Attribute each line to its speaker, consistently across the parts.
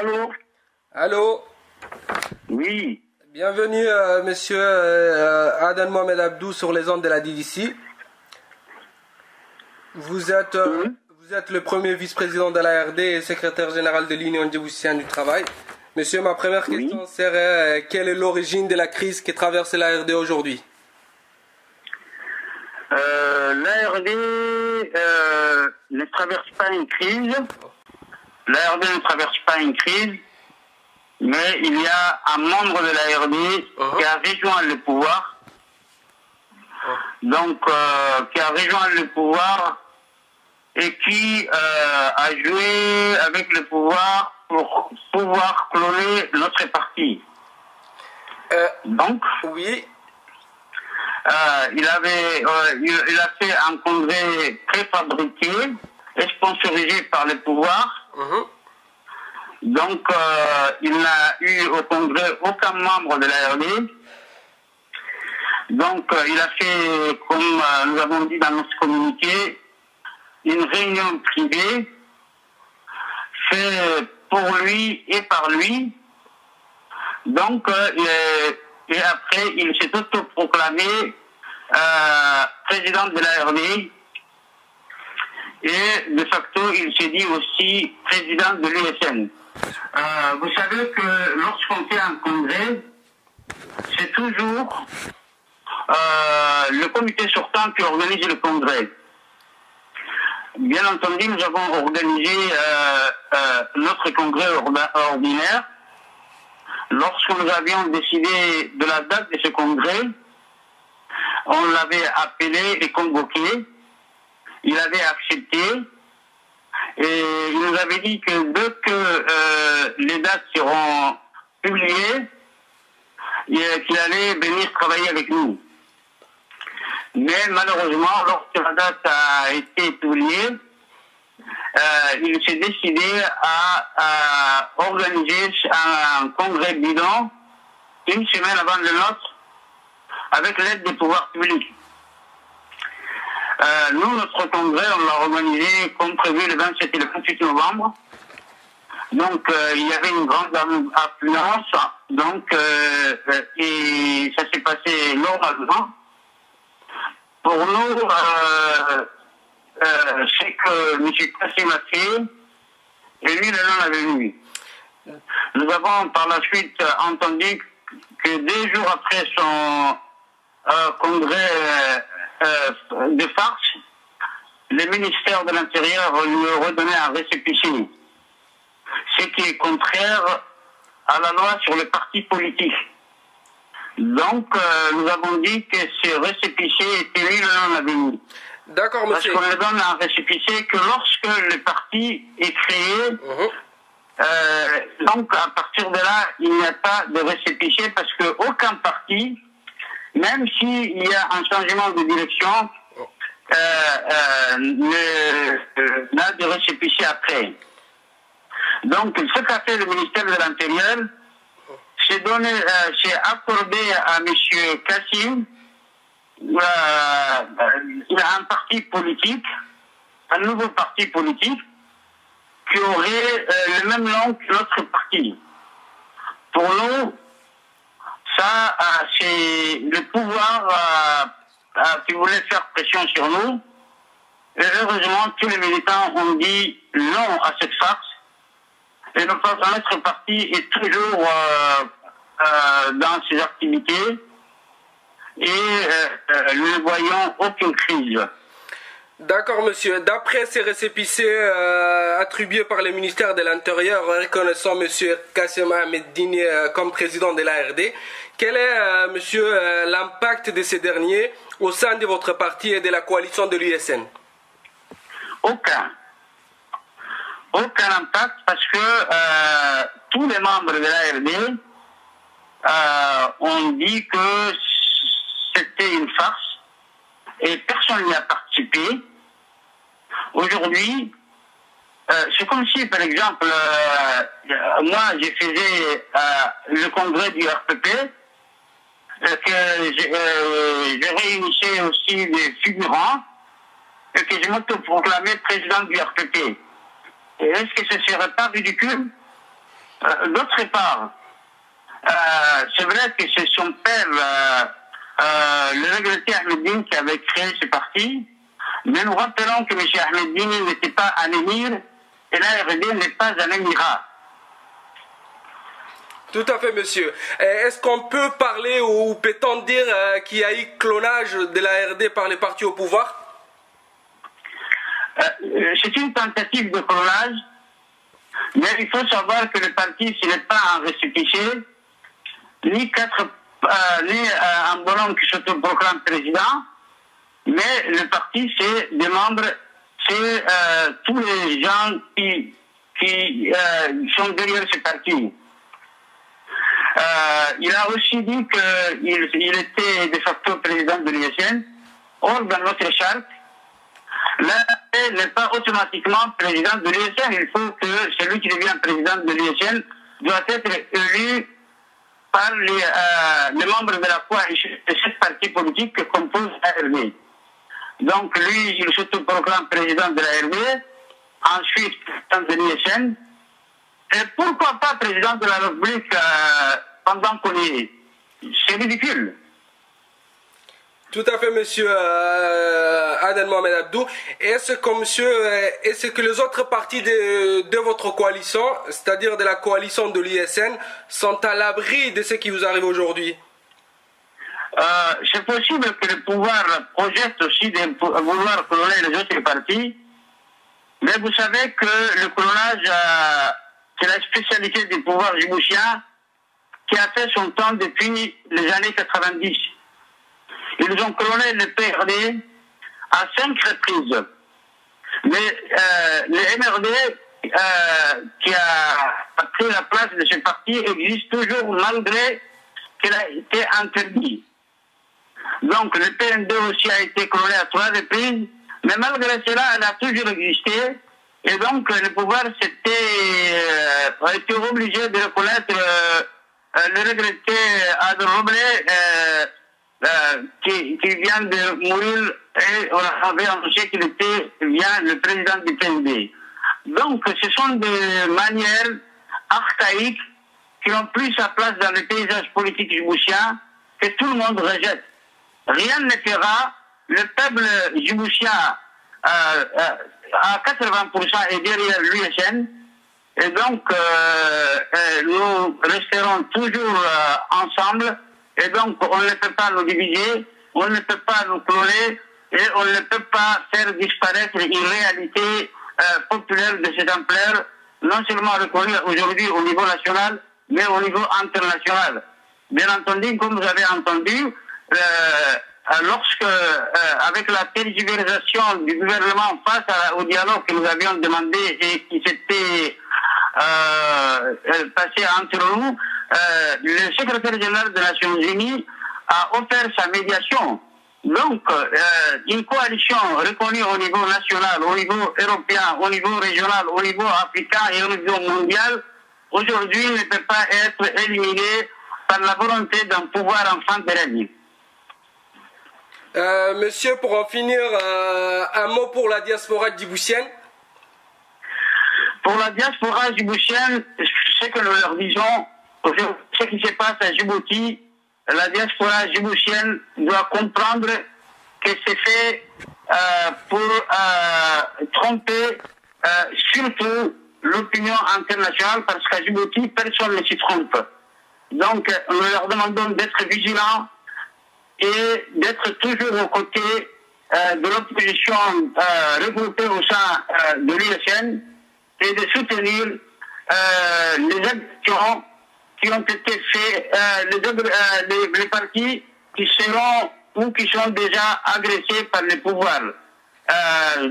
Speaker 1: Allô?
Speaker 2: Allô?
Speaker 1: Oui.
Speaker 2: Bienvenue, monsieur Adan Mohamed Abdou sur les ondes de la DDC. Vous êtes le premier vice-président de l'ARD et secrétaire général de l'Union djiboutienne du travail. Monsieur, ma première question serait quelle est l'origine de la crise qui traverse l'ARD aujourd'hui?
Speaker 1: L'ARD ne traverse pas une crise. L'ARD ne traverse pas une crise, mais il y a un membre de l'ARD qui a rejoint le pouvoir. Donc, qui a rejoint le pouvoir et qui a joué avec le pouvoir pour pouvoir cloner notre parti. Donc,
Speaker 2: oui.
Speaker 1: il a fait un congrès préfabriqué et sponsorisé par le pouvoir. Donc, il n'a eu au congrès aucun membre de l'ARD. Donc, il a fait, comme nous avons dit dans notre communiqué, une réunion privée faite pour lui et par lui. Donc, et après, il s'est autoproclamé président de l'ARD. Et de facto, il s'est dit aussi président de l'USN. Vous savez que lorsqu'on fait un congrès, c'est toujours le comité sortant qui organise le congrès. Bien entendu, nous avons organisé notre congrès ordinaire. Lorsque nous avions décidé de la date de ce congrès, on l'avait appelé et convoqué. Il avait accepté et il nous avait dit que dès que les dates seront publiées, qu'il allait venir travailler avec nous. Mais malheureusement, lorsque la date a été publiée, il s'est décidé à organiser un congrès bidon une semaine avant le nôtre avec l'aide des pouvoirs publics. Nous, notre congrès, on l'a organisé comme prévu le 27 et le 28 novembre. Donc, il y avait une grande affluence. Donc, et ça s'est passé normalement. Pour nous, c'est que M. Kassim a fait, et lui, le nom l'avait vu. Nous avons par la suite entendu que 2 jours après son congrès de farce, le ministère de l'Intérieur lui redonnait un récépissé, ce qui est contraire à la loi sur les partis politiques. Donc, nous avons dit que ce récépissé était lui le nom l'avait mis.
Speaker 2: D'accord, monsieur.
Speaker 1: Parce qu'on ne donne un récépissé que lorsque le parti est créé. Donc, à partir de là, il n'y a pas de récépissé parce qu'aucun parti, même s'il y a un changement de direction, n'a de récépissé après. Donc, ce qu'a fait le ministère de l'Intérieur, c'est accordé à M. Kassim, il a un parti politique, un nouveau parti politique, qui aurait le même nom que notre parti. Pour nous, ça, c'est le pouvoir qui voulait faire pression sur nous. Et heureusement, tous les militants ont dit non à cette farce. Et notre parti est toujours dans ses activités et nous ne voyons aucune crise.
Speaker 2: D'accord, monsieur. D'après ces récépissés attribués par le ministère de l'Intérieur reconnaissant monsieur Kassim Ahmed Dini comme président de l'ARD, quel est, monsieur, l'impact de ces derniers au sein de votre parti et de la coalition de l'USN?
Speaker 1: Aucun. Aucun impact parce que tous les membres de l'ARD ont dit que c'était une farce et personne n'y a participé. Aujourd'hui, c'est comme si, par exemple, moi, j'ai fait le congrès du RPP, que je réunissais aussi des figurants et que je m'autoproclamais président du RPP. Et est-ce que ce serait pas ridicule? D'autre part, c'est vrai que c'est son père, le regretté Ahmeddine, qui avait créé ce parti, mais nous rappelons que M. Ahmeddine n'était pas un émir et l'ARD n'est pas un émirat.
Speaker 2: Tout à fait, monsieur. Est-ce qu'on peut parler ou peut-on dire qu'il y a eu clonage de l'ARD par les partis au pouvoir?
Speaker 1: C'est une tentative de clonage, mais il faut savoir que le parti, ce n'est pas un récépissé, ni un bonhomme qui s'autoproclame président, mais le parti, c'est des membres, c'est tous les gens qui sont derrière ce parti. Il a aussi dit qu'il était de facto président de l'ISN. Or, dans notre charte, l'ARD n'est pas automatiquement président de l'ISN. Il faut que celui qui devient président de l'ISN doit être élu par les membres de la coalition de cette partie politique que compose l'ARD. Donc lui, il s'autoproclame président de l'ARD, ensuite président de l'ISN, et pourquoi pas président de la République pendant qu'on y est? C'est ridicule.
Speaker 2: Tout à fait, monsieur Aden Mohamed Abdou. Est-ce que les autres partis de votre coalition, c'est-à-dire de la coalition de l'ISN, sont à l'abri de ce qui vous arrive aujourd'hui?
Speaker 1: C'est possible que le pouvoir projette aussi de vouloir cloner les autres partis, mais vous savez que le clonage, c'est la spécialité du pouvoir djiboutien qui a fait son temps depuis les années 90. Ils ont cloné le PRD à 5 reprises. Mais le MRD qui a pris la place de ce parti existe toujours malgré qu'il a été interdit. Donc le PND aussi a été cloné à 3 reprises, mais malgré cela, elle a toujours existé. Et donc le pouvoir a été obligé de reconnaître le regretté Adel Roblé qui vient de mourir, et on avait annoncé qu'il était bien le président du PND. Donc ce sont des manières archaïques qui n'ont plus sa place dans le paysage politique djiboutien, que tout le monde rejette. Rien ne fera. Le peuple djiboutien à 80% est derrière l'USN, et donc nous resterons toujours ensemble, et donc on ne peut pas nous diviser, on ne peut pas nous cloner, et on ne peut pas faire disparaître une réalité populaire de cette ampleur, non seulement reconnue aujourd'hui au niveau national, mais au niveau international. Bien entendu, comme vous avez entendu, avec la tergiversation du gouvernement face au dialogue que nous avions demandé et qui s'était passé entre nous, le secrétaire général des Nations Unies a offert sa médiation. Donc, une coalition reconnue au niveau national, au niveau européen, au niveau régional, au niveau africain et au niveau mondial, aujourd'hui ne peut pas être éliminée par la volonté d'un pouvoir enfant de régner.
Speaker 2: Monsieur, pour en finir, un mot pour la diaspora djiboutienne.
Speaker 1: Pour la diaspora djiboutienne, ce que nous leur disons, ce qui se passe à Djibouti, la diaspora djiboutienne doit comprendre que c'est fait pour tromper surtout l'opinion internationale, parce qu'à Djibouti, personne ne s'y trompe. Donc, nous leur demandons d'être vigilants et d'être toujours aux côtés de l'opposition regroupée au sein de l'USN et de soutenir les actions qui ont été faites, les partis qui seront ou qui sont déjà agressés par les pouvoirs.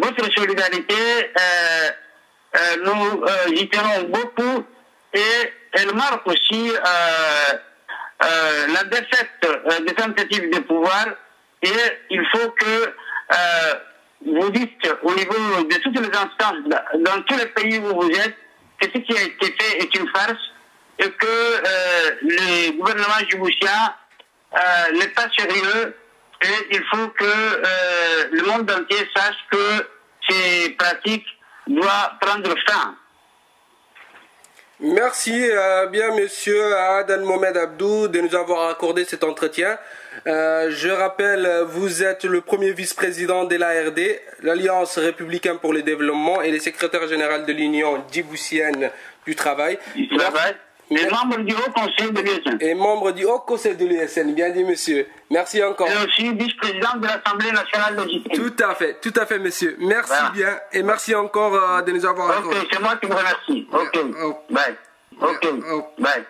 Speaker 1: Votre solidarité, nous y tenons beaucoup, et elle marque aussi la défaite des tentatives de pouvoir, et il faut que vous dites au niveau de toutes les instances, dans tous les pays où vous êtes, que ce qui a été fait est une farce, et que le gouvernement djiboutien n'est pas sérieux, et il faut que le monde entier sache que ces pratiques doivent prendre fin.
Speaker 2: Merci bien monsieur Adan Mohamed Abdou de nous avoir accordé cet entretien. Je rappelle, vous êtes le premier vice-président de l'ARD, l'Alliance républicaine pour le développement, et le secrétaire général de l'Union djiboutienne du travail.
Speaker 1: Et membre du Haut Conseil de l'USN.
Speaker 2: Et membre du Haut Conseil de l'USN, bien dit monsieur. Merci encore.
Speaker 1: Et aussi vice-président de l'Assemblée nationale de l'OGT.
Speaker 2: Tout à fait monsieur. Merci bien et merci encore de nous avoir accordé.
Speaker 1: Ok, c'est moi qui vous remercie. Ok, bye. Ok, bye.